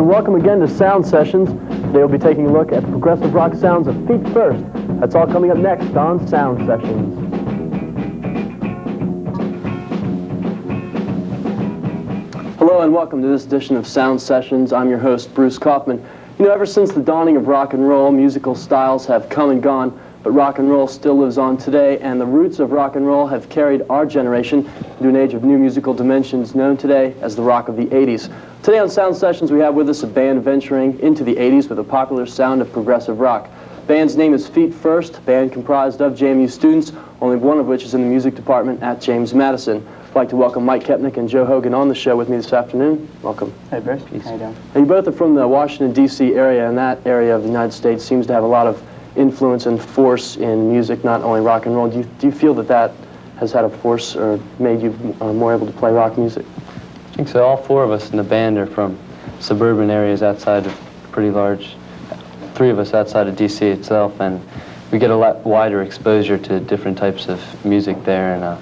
and welcome again to Sound Sessions. Today we'll be taking a look at the progressive rock sounds of Feet First. That's all coming up next on Sound Sessions. Hello and welcome to this edition of Sound Sessions. I'm your host, Bruce Kaufman. You know, ever since the dawning of rock and roll, musical styles have come and gone, but rock and roll still lives on today, and the roots of rock and roll have carried our generation into an age of new musical dimensions known today as the rock of the 80s. Today on Sound Sessions, we have with us a band venturing into the 80s with a popular sound of progressive rock. The band's name is Feet First, a band comprised of JMU students, only one of which is in the music department at James Madison. I'd like to welcome Mike Koepenick and Joe Hogan on the show with me this afternoon. Welcome. Hey, Bruce. How you doing? Now, you both are from the Washington, D.C. area, and that area of the United States seems to have a lot of influence and force in music, not only rock and roll. Do you feel that that has had a force or made you more able to play rock music? I think so. All four of us in the band are from suburban areas outside of pretty large, three of us outside of D.C. itself, and we get a lot wider exposure to different types of music there and a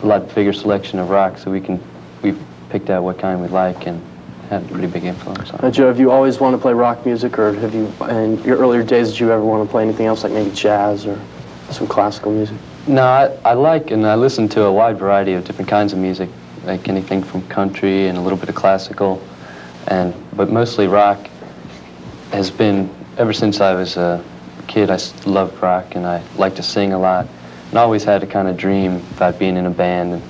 lot bigger selection of rock, so we've picked out what kind we like and had a pretty big influence on it. Joe, have you always wanted to play rock music, or have you, in your earlier days, did you ever want to play anything else, like maybe jazz or some classical music? No, I like and I listen to a wide variety of different kinds of music, like anything from country and a little bit of classical, but mostly rock has been, ever since I was a kid, I loved rock and I like to sing a lot, and I always had a kind of dream about being in a band and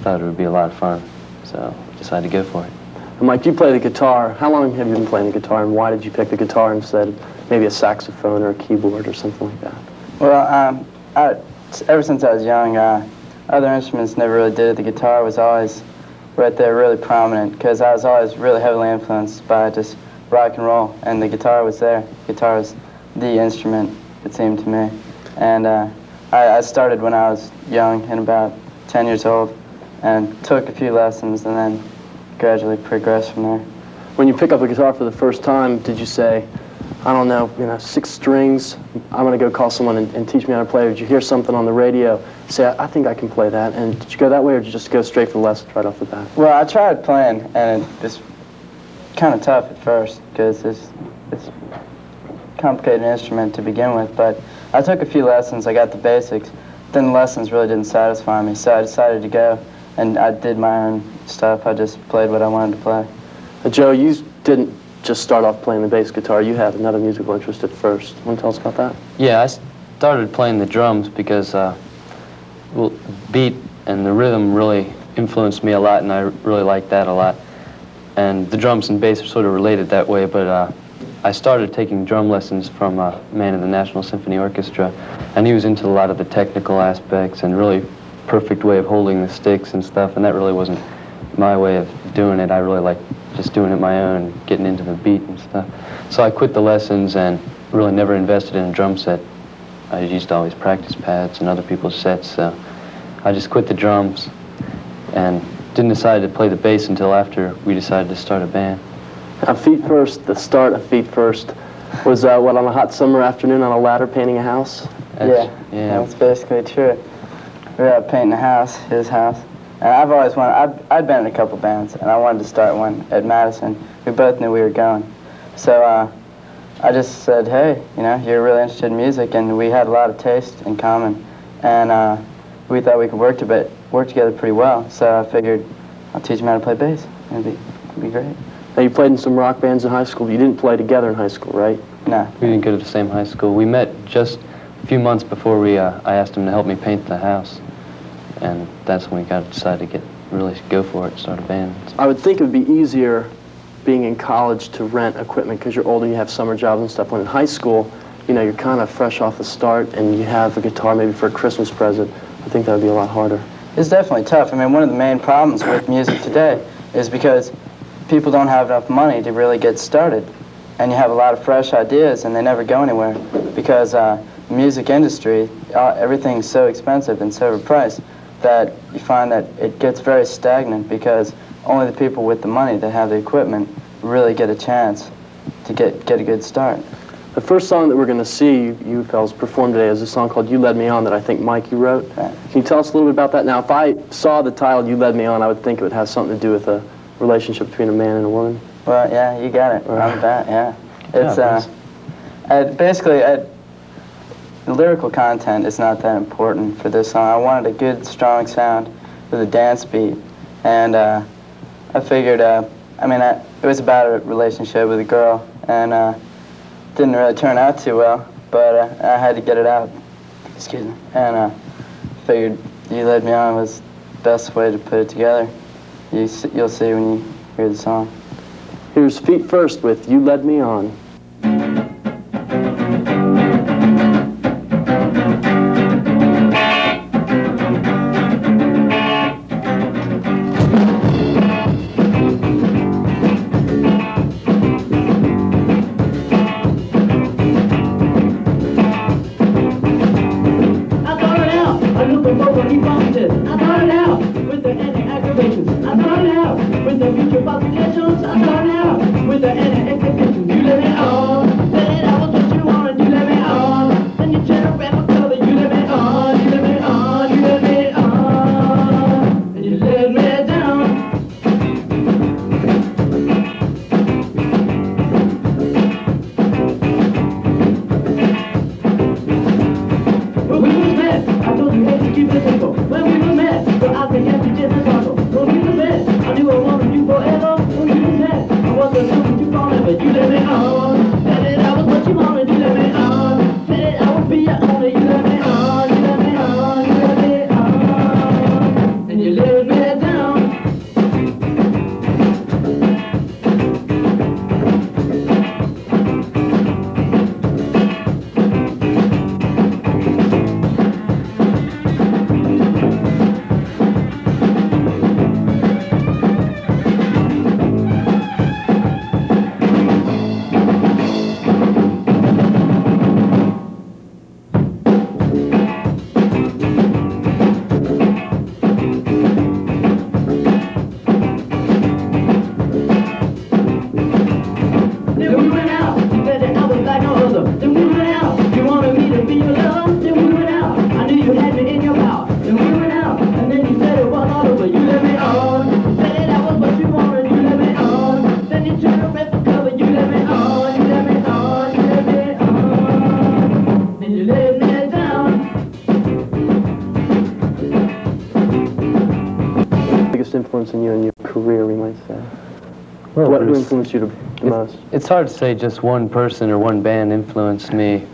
thought it would be a lot of fun, so I decided to go for it. And Mike, you play the guitar. How long have you been playing the guitar, and why did you pick the guitar instead of maybe a saxophone or a keyboard or something like that? Well, ever since I was young, other instruments never really did it. The guitar was always right there, really prominent, because I was always really heavily influenced by just rock and roll, and the guitar was there. Guitar was the instrument, it seemed to me. And I started when I was young, and about 10 years old, and took a few lessons, and then gradually progressed from there. When you pick up a guitar for the first time, did you say, I don't know, 6 strings, I'm going to go call someone and teach me how to play? Or did you hear something on the radio, say, I think I can play that? And did you go that way, or did you just go straight for the lessons right off the bat? Well, I tried playing, and it was kind of tough at first, because it's a complicated instrument to begin with, but I took a few lessons, I got the basics, then the lessons really didn't satisfy me, so I decided to go, and I did my own stuff. I just played what I wanted to play. Joe, you didn't just start off playing the bass guitar. You had another musical interest at first. Want to tell us about that? Yeah, I started playing the drums because beat and the rhythm really influenced me a lot, and I really liked that a lot. And the drums and bass are sort of related that way, but I started taking drum lessons from a man in the National Symphony Orchestra, and he was into a lot of the technical aspects and really perfect way of holding the sticks and stuff, and that really wasn't my way of doing it. I really liked just doing it my own, getting into the beat and stuff. So I quit the lessons and really never invested in a drum set. I used to always practice pads and other people's sets, so I just quit the drums and didn't decide to play the bass until after we decided to start a band. Feet First, the start of Feet First, was on a hot summer afternoon on a ladder painting a house? Yeah, that's basically true. We were out painting a house, his house. And I've always wanted, I'd been in a couple bands, and I wanted to start one at Madison. We both knew we were going. So I just said, hey, you're really interested in music, and we had a lot of taste in common. And we thought we could work together pretty well. So I figured I'll teach him how to play bass. It'd be great. Now, you played in some rock bands in high school, but you didn't play together in high school, right? No. We didn't go to the same high school. We met just a few months before I asked him to help me paint the house. And that's when we decided to really go for it, start a band. I would think it would be easier being in college to rent equipment because you're older, you have summer jobs and stuff. When in high school, you're kind of fresh off the start and you have a guitar maybe for a Christmas present. I think that would be a lot harder. It's definitely tough. I mean, one of the main problems with music today is because people don't have enough money to really get started. And you have a lot of fresh ideas and they never go anywhere because the music industry, everything's so expensive and so overpriced that you find that it gets very stagnant because only the people with the money that have the equipment really get a chance to get a good start. The first song that we're going to see you fellas perform today is a song called You Led Me On that I think, Mike, you wrote. Right. Can you tell us a little bit about that? Now, if I saw the title You Led Me On, I would think it would have something to do with a relationship between a man and a woman. Well, yeah, you got it. I'm that, yeah. It's, Thanks. the lyrical content is not that important for this song. I wanted a good, strong sound with a dance beat, and I figured, it was about a relationship with a girl, and didn't really turn out too well, but I had to get it out. Excuse me. And figured You Led Me On was the best way to put it together. You'll see when you hear the song. Here's Feet First with You Led Me On. Influence in you and your career, we might say? Well, What influenced you the most? It's hard to say just one person or one band influenced me,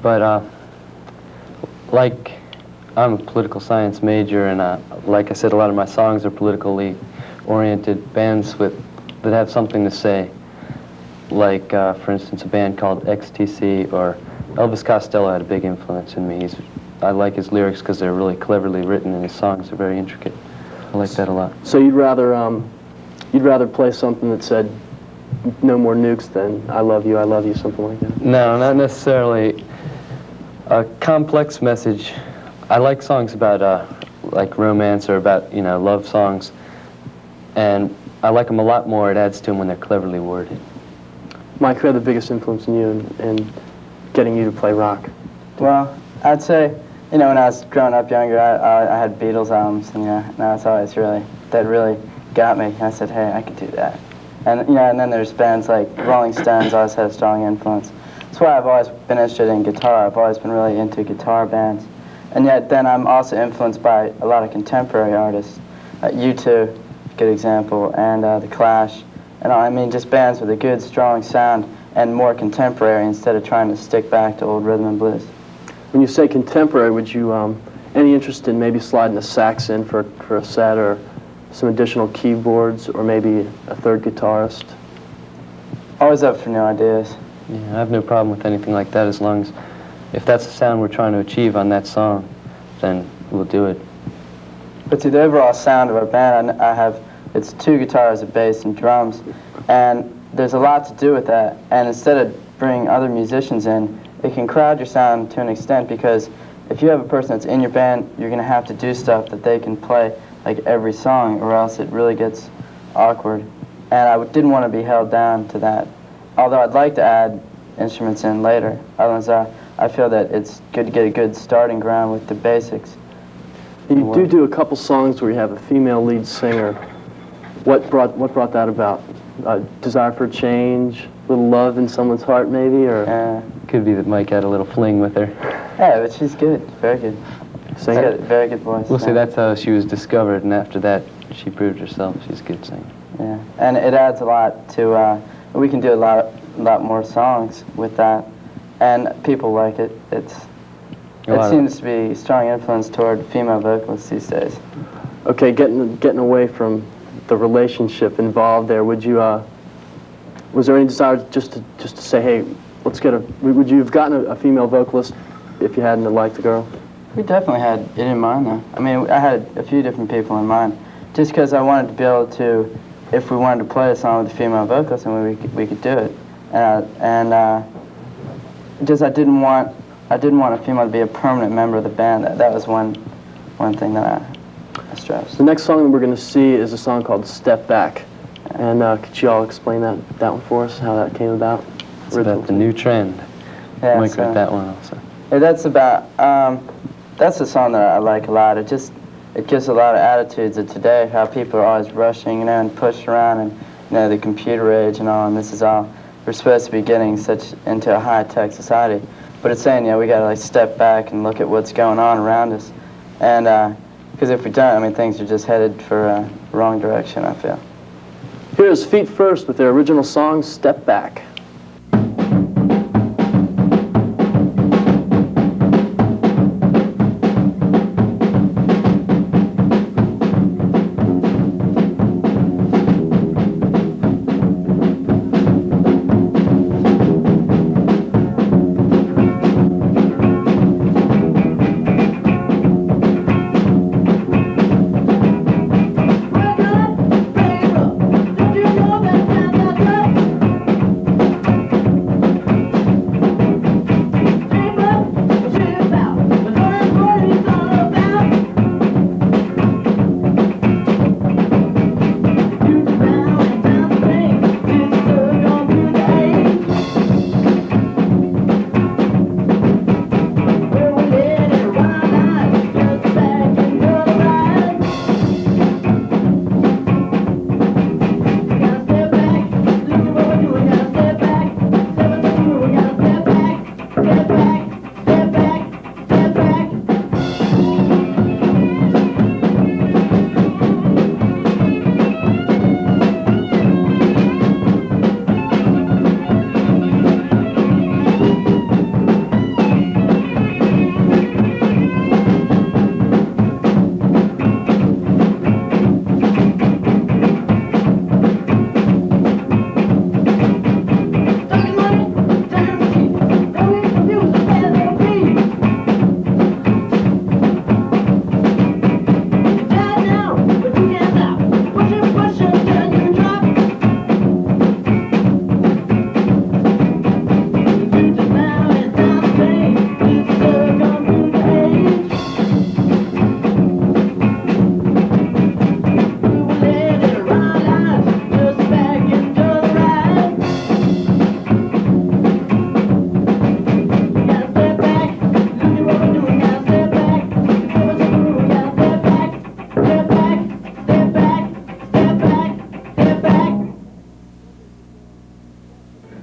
but like I'm a political science major, and like I said, a lot of my songs are politically oriented. Bands that have something to say, like for instance a band called XTC, or Elvis Costello had a big influence in me. I like his lyrics because they're really cleverly written, and his songs are very intricate. I like that a lot. So you'd rather play something that said no more nukes than I love you, something like that? No, not necessarily. A complex message. I like songs about like romance or about love songs, and I like them a lot more. It adds to them when they're cleverly worded. Mike, who had the biggest influence in you in getting you to play rock? Well, I'd say, when I was growing up younger, I had Beatles albums, and that's always that really got me. I said, hey, I could do that. And and then there's bands like Rolling Stones always had a strong influence. That's why I've always been interested in guitar. I've always been really into guitar bands. And yet then I'm also influenced by a lot of contemporary artists. U2, good example, and The Clash. And just bands with a good, strong sound and more contemporary instead of trying to stick back to old rhythm and blues. When you say contemporary, would you, any interest in maybe sliding a sax in for a set, or some additional keyboards, or maybe a third guitarist? Always up for new ideas. Yeah, I have no problem with anything like that, as long as, if that's the sound we're trying to achieve on that song, then we'll do it. But see, the overall sound of our band, it's 2 guitars, a bass, and drums, and there's a lot to do with that. And instead of bringing other musicians in, it can crowd your sound to an extent, because if you have a person that's in your band, you're going to have to do stuff that they can play like every song, or else it really gets awkward. And I didn't want to be held down to that, although I'd like to add instruments in later. Otherwise, I feel that it's good to get a good starting ground with the basics. You do a couple songs where you have a female lead singer. What brought that about? A desire for change, a little love in someone's heart, maybe, or Could be that Mike had a little fling with her. Yeah, but she's good, very good. She's got a very good voice. We'll say that's how she was discovered, and after that, she proved herself. She's a good singer. Yeah, and it adds a lot to. We can do a lot more songs with that, and people like it. It seems to be a strong influence toward female vocalists these days. Okay, getting away from the relationship involved there, would you? Was there any desire just to say, hey, let's get a? Would you have gotten a female vocalist if you hadn't liked the girl? We definitely had it in mind, though. I mean, I had a few different people in mind, just because I wanted to be able to, if we wanted to play a song with a female vocalist, and we could do it, just I didn't want a female to be a permanent member of the band. That was one thing that I stressed. The next song that we're going to see is a song called "Step Back," and could you all explain that one for us? How that came about? It's about the new trend. Yeah, Mike wrote that one also. Yeah, that's a song that I like a lot. It gives a lot of attitudes of today, how people are always rushing, and pushing around, and the computer age and all. And this is all we're supposed to be getting into a high-tech society. But it's saying, we got to step back and look at what's going on around us, and because if we don't, I mean, things are just headed for a wrong direction, I feel. Here's Feet First with their original song "Step Back."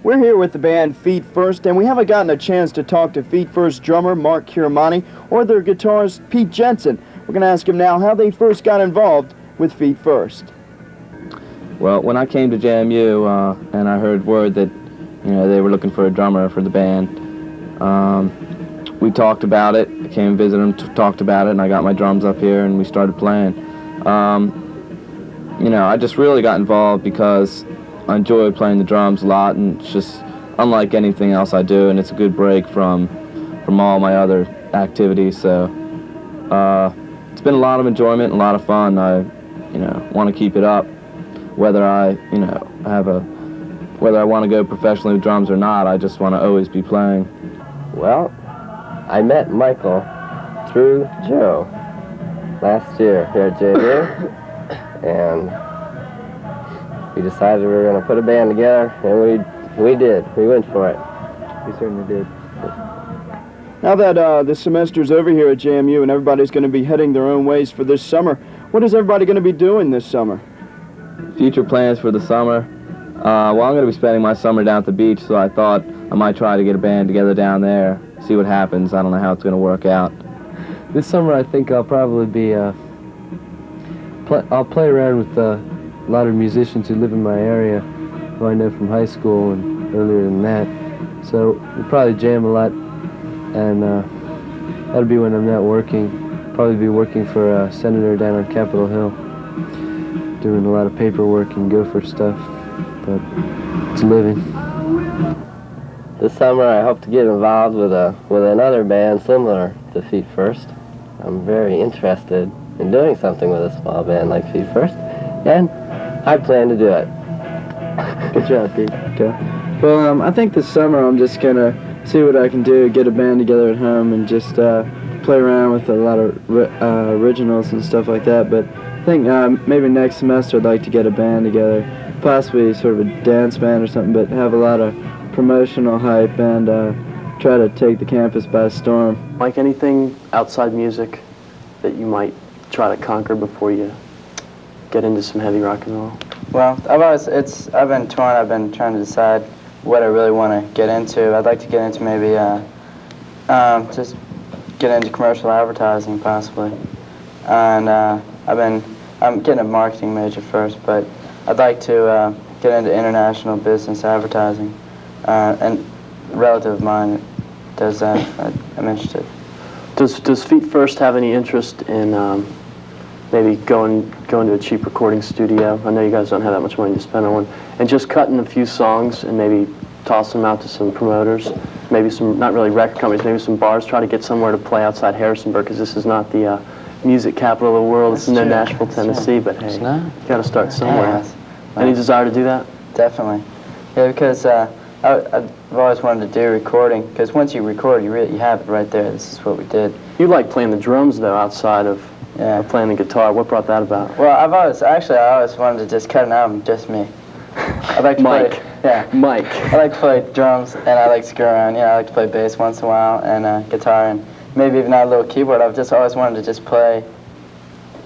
We're here with the band Feet First, and we haven't gotten a chance to talk to Feet First drummer Marc Charamonte or their guitarist Pete Jensen. We're going to ask him now how they first got involved with Feet First. Well, when I came to JMU and I heard word that they were looking for a drummer for the band, we talked about it. I came and visited them, talked about it, and I got my drums up here and we started playing. I just really got involved because I enjoy playing the drums a lot, and it's just unlike anything else I do, and it's a good break from all my other activities. So it's been a lot of enjoyment and a lot of fun. I want to keep it up, whether I whether I want to go professionally with drums or not. I just want to always be playing. Well, I met Michael through Joe last year here at JMU, and we decided we were going to put a band together, and we did. We went for it. We certainly did. Now that the semester's over here at JMU and everybody's going to be heading their own ways for this summer, what is everybody going to be doing this summer? Future plans for the summer, Well, I'm going to be spending my summer down at the beach, so I thought I might try to get a band together down there, see what happens. I don't know how it's going to work out. This summer, I think I'll probably be, I'll play around with a lot of musicians who live in my area, who I know from high school and earlier than that. So we'll probably jam a lot, and that'll be when I'm not working. Probably be working for a senator down on Capitol Hill, doing a lot of paperwork and gopher stuff, but it's a living. This summer, I hope to get involved with another band similar to Feet First. I'm very interested in doing something with a small band like Feet First, and I plan to do it. Good job, Pete. Okay. Well, I think this summer I'm just going to see what I can do, get a band together at home, and just play around with a lot of originals and stuff like that. But I think maybe next semester I'd like to get a band together, possibly sort of a dance band or something, but have a lot of promotional hype and try to take the campus by storm. Mike, anything outside music that you might try to conquer before you get into some heavy rock and roll? Well, I've been torn. I've been trying to decide what I really want to get into. I'd like to get into maybe just get into commercial advertising possibly, and I'm getting a marketing major first, but I'd like to get into international business advertising, and a relative of mine does that. I'm interested. Does Feet First have any interest in maybe going to a cheap recording studio? I know you guys don't have that much money to spend on one, and just cutting a few songs and maybe tossing them out to some promoters, maybe some, not really record companies, maybe some bars, try to get somewhere to play outside Harrisonburg, because this is not the music capital of the world. It's in Nashville, Tennessee, but hey, you got to start somewhere. Any desire to do that? Definitely. Yeah, because I've always wanted to do recording, because once you record, you have it right there. This is what we did. You like playing the drums, though, outside of playing the guitar. What brought that about? Well, I always wanted to just cut an album, just me. I like to Mike. play, Mike. I like to play drums, and I like to screw around. I like to play bass once in a while, and guitar, and maybe even a little keyboard. I've just always wanted to just play,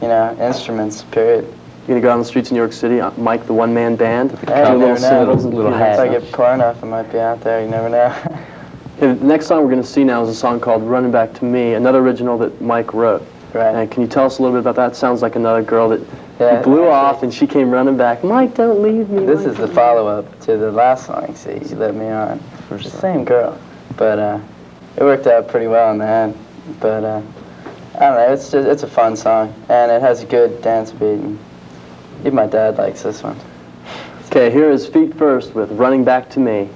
instruments, period. You gonna go out on the streets in New York City, Mike, the one-man band? Hey, you never know. Little If I get far enough, I might be out there. You never know. The next song we're gonna see now is a song called "Running Back to Me," another original that Mike wrote. Right. And can you tell us a little bit about that? It sounds like another girl that Yeah, he blew off, and she came running back. Mike, don't leave me. This Mike, is the follow-up to the last song, see, You Let Me On. The same girl. But it worked out pretty well in the end. But I don't know, it's a fun song, and it has a good dance beat. And even my dad likes this one. Okay, here is Feet First with "Running Back to Me."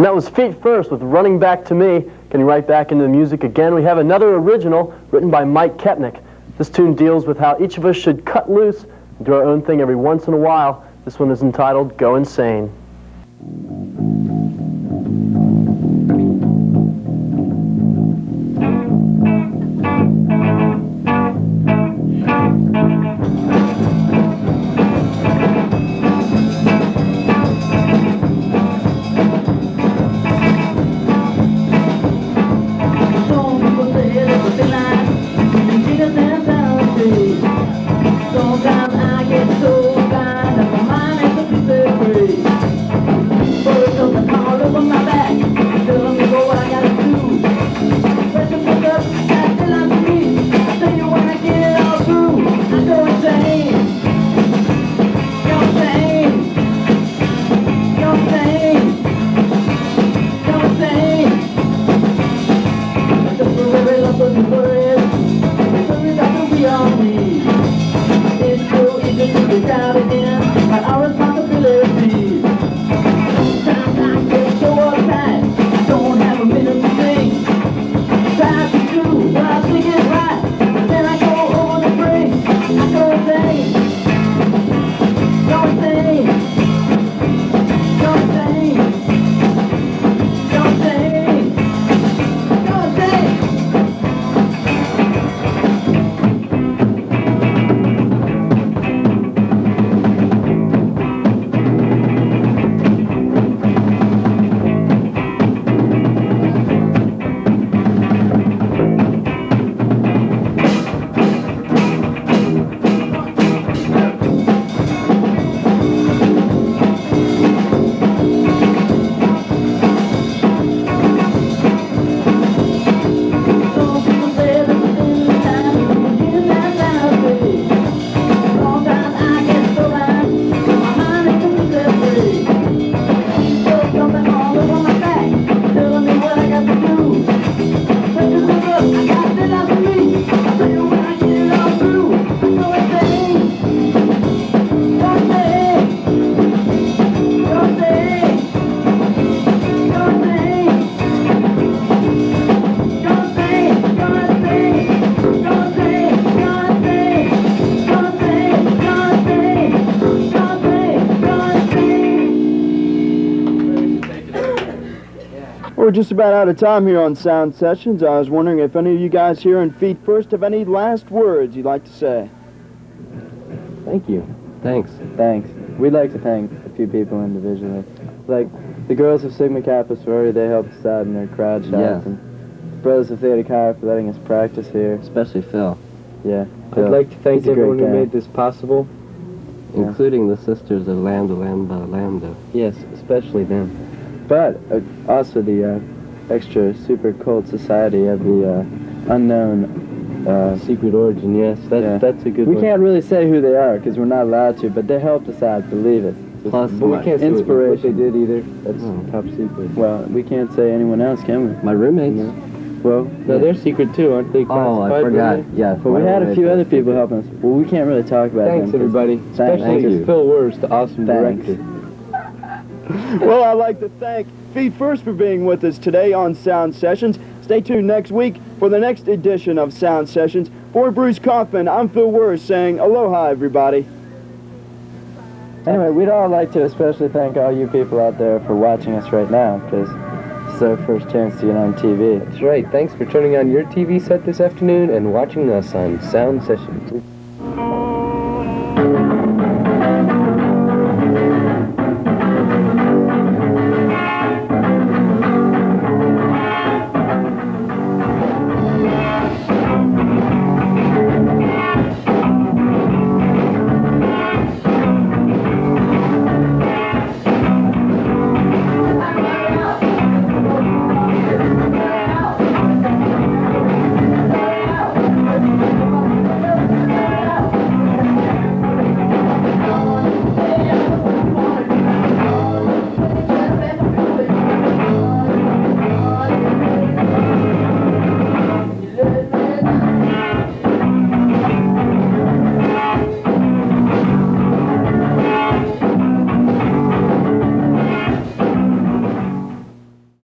And that was Feet First with Running Back to Me. Getting right back into the music again, we have another original written by Mike Koepenick. This tune deals with how each of us should cut loose and do our own thing every once in a while. This one is entitled Go Insane. Sometimes I get so blind that my mind ain't looking so free. But it's something all over my back, telling me what I gotta do. Press and pick up, that's still on me. I tell you when I get it all through, I go insane. Go insane. Go insane. Go insane. The temporary love of the worries, the worries that we all need. It's so easy to get out again by our responsibilities. Sometimes I get so uptight, I don't have a minute to think. Try to do what I think is right, but then I go over the brink. I go insane. Go insane. Go insane. Go insane. Go insane. Some people say that it's in the time, but in that fantasy. Sometimes I get so blind, that my mind ain't completely free. There's something all over my back, telling me what I got to do. Press and pick up, I got it out of me. I tell you when I get it all through, I go insane. Go insane. Go insane. Go insane. Go insane, go insane, go insane, go insane, go insane, go insane, go insane. We're just about out of time here on Sound Sessions. I was wondering if any of you guys here in Feet First have any last words you'd like to say. Thank you. Thanks. Thanks. We'd like to thank a few people individually. Like the girls of Sigma Kappa sorority, they helped us out in their crowd shots. Yeah. And the brothers of Theta Chi for letting us practice here. Especially Phil. Yeah. I'd like to thank He's a great everyone who guy. made this possible, Yeah. including the sisters of Lambda Lambda Lambda. Yes, especially them. But also the extra super cult society of the unknown. Secret origin, yes, that's a good We one. can't really say who they are because we're not allowed to, but they helped us out, believe it. Plus, but we can't say what they inspiration. did either. That's top secret. Well, we can't say anyone else, can we? My roommates. Well, No, they're secret too, aren't they? Oh, I Classified forgot. roommates? Yeah. but we had a few other people helping us. Well, we can't really talk about Thanks, them. 'cause- everybody. Thank Especially you. Phil Werz, the awesome Thanks. director. Well, I'd like to thank Feet First for being with us today on Sound Sessions. Stay tuned next week for the next edition of Sound Sessions. For Bruce Kaufman, I'm Phil Werz saying aloha, everybody. Anyway, we'd all like to especially thank all you people out there for watching us right now, because it's our first chance to get on TV. That's right. Thanks for turning on your TV set this afternoon and watching us on Sound Sessions.